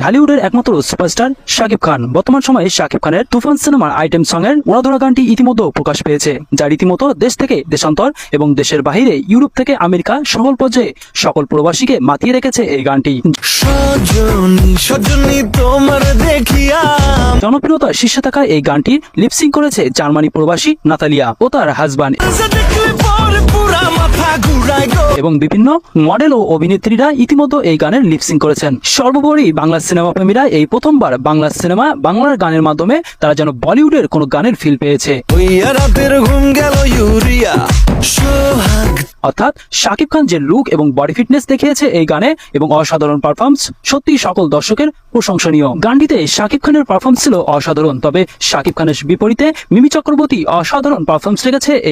ঢালিউডের একমাত্র সুপারস্টার শাকিব খান। বর্তমান সময়ে শাকিব খানের তুফান সিনেমার আইটেম সং এর উড়াধরা গানটি ইতিমধ্যে প্রকাশ পেয়েছে, যা রীতিমতো দেশ থেকে দেশান্তর এবং দেশের বাইরে ইউরোপ থেকে আমেরিকা সকল পর্যায়ে সকল প্রবাসীকে মাতিয়ে রেখেছে এই গানটি। জনপ্রিয়তার শীর্ষে থাকা এই গানটির লিপসিং করেছে জার্মানি প্রবাসী নাতালিয়া ও তার হাজব্যান্ড এবং বিভিন্ন মডেল ও অভিনেত্রীরা ইতিমধ্যে এই গানের লিপসিং করেছেন। সর্বোপরি বাংলা সিনেমা প্রেমীরা এই প্রথমবার বাংলা সিনেমা বাংলার গানের মাধ্যমে তারা যেন বলিউডের কোনো গানের ফিল পেয়েছে। অর্থাৎ শাকিব খান যে লুক এবং বডি ফিটনেস দেখিয়েছে এই গানে এবং অসাধারণ পারফরমেন্স, সত্যি সকল দর্শকের প্রশংসনীয়। গানটিতে শাকিব খানের পারফরমেন্স ছিল অসাধারণ, তবে শাকিব খানের বিপরীতে মিমি চক্রবর্তী অসাধারণ পারফরমেন্স রেখেছে।